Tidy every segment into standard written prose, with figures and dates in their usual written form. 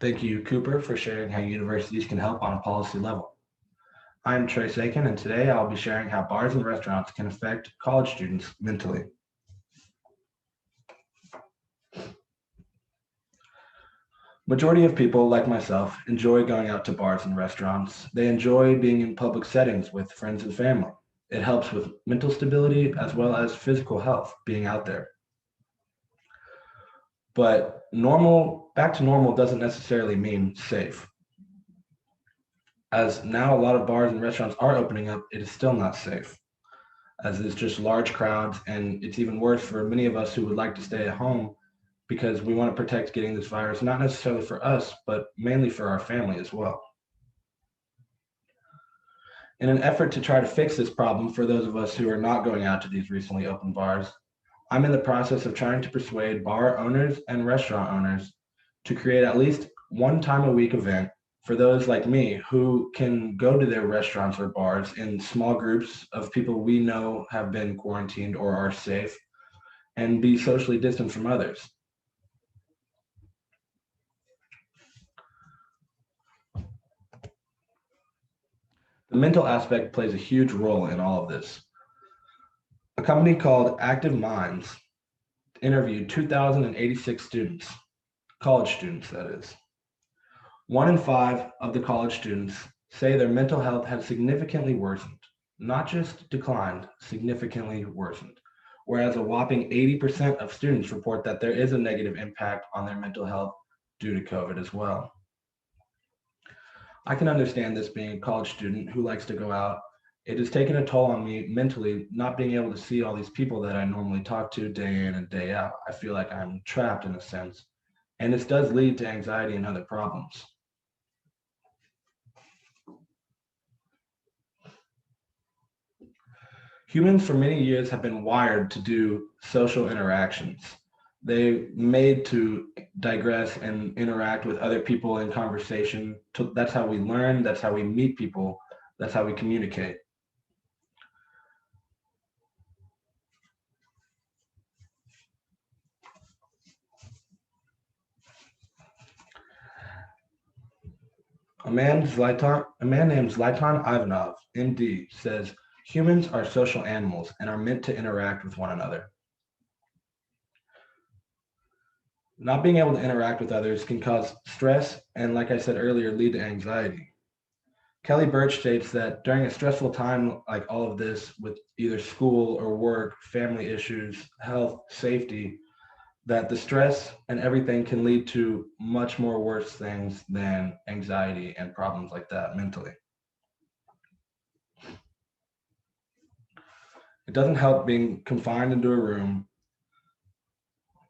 Thank you, Cooper, for sharing how universities can help on a policy level. I'm Trace Akin, and today I'll be sharing how bars and restaurants can affect college students mentally. Majority of people, like myself, enjoy going out to bars and restaurants. They enjoy being in public settings with friends and family. It helps with mental stability as well as physical health, being out there. But back to normal doesn't necessarily mean safe. As now a lot of bars and restaurants are opening up, it is still not safe, as it's just large crowds, and it's even worse for many of us who would like to stay at home because we want to protect getting this virus, not necessarily for us, but mainly for our family as well. In an effort to try to fix this problem for those of us who are not going out to these recently opened bars, I'm in the process of trying to persuade bar owners and restaurant owners to create at least one time a week event for those like me who can go to their restaurants or bars in small groups of people we know have been quarantined or are safe and be socially distant from others. The mental aspect plays a huge role in all of this. A company called Active Minds interviewed 2,086 students, college students, that is. 1 in 5 of the college students say their mental health has significantly worsened, not just declined, significantly worsened. Whereas a whopping 80% of students report that there is a negative impact on their mental health due to COVID as well. I can understand this being a college student who likes to go out. It has taken a toll on me mentally, not being able to see all these people that I normally talk to day in and day out. I feel like I'm trapped in a sense, and this does lead to anxiety and other problems. Humans for many years have been wired to do social interactions. They made to digress and interact with other people in conversation. That's how we learn, that's how we meet people, that's how we communicate. A man named Zlatan Ivanov, MD, says humans are social animals and are meant to interact with one another. Not being able to interact with others can cause stress and, like I said earlier, lead to anxiety. Kelly Birch states that during a stressful time like all of this, with either school or work, family issues, health, safety, that the stress and everything can lead to much more worse things than anxiety and problems like that mentally. It doesn't help being confined into a room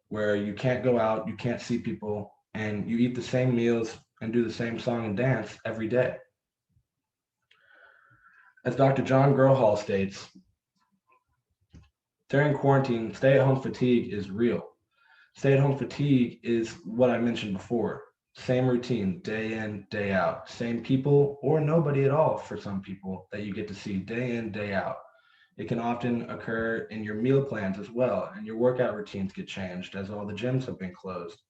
where you can't go out, you can't see people, and you eat the same meals and do the same song and dance every day. As Dr. John Grohol states, during quarantine, stay at home fatigue is real. Stay at home fatigue is what I mentioned before. Same routine, day in, day out. Same people or nobody at all for some people that you get to see day in, day out. It can often occur in your meal plans as well, and your workout routines get changed as all the gyms have been closed.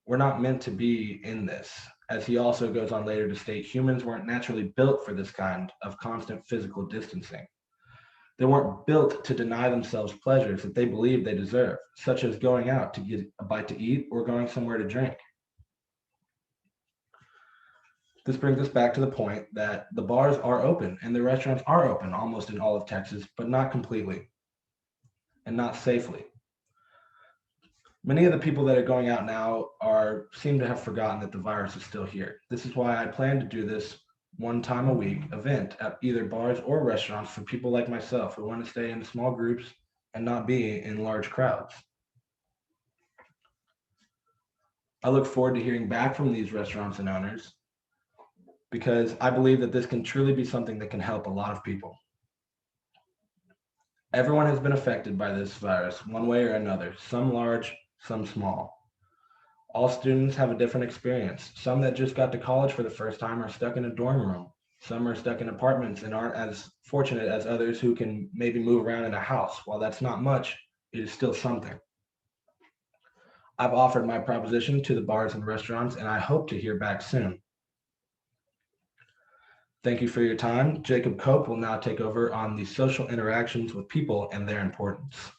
We're not meant to be in this. As he also goes on later to state, humans weren't naturally built for this kind of constant physical distancing. They weren't built to deny themselves pleasures that they believe they deserve, such as going out to get a bite to eat or going somewhere to drink. This brings us back to the point that the bars are open and the restaurants are open almost in all of Texas, but not completely and not safely. Many of the people that are going out now seem to have forgotten that the virus is still here. This is why I plan to do this one time a week event at either bars or restaurants for people like myself who want to stay in small groups and not be in large crowds. I look forward to hearing back from these restaurants and owners because I believe that this can truly be something that can help a lot of people. Everyone has been affected by this virus one way or another, some large, some small. All students have a different experience. Some that just got to college for the first time are stuck in a dorm room. Some are stuck in apartments and aren't as fortunate as others who can maybe move around in a house. While that's not much, it is still something. I've offered my proposition to the bars and restaurants, and I hope to hear back soon. Thank you for your time. Jacob Cope will now take over on the social interactions with people and their importance.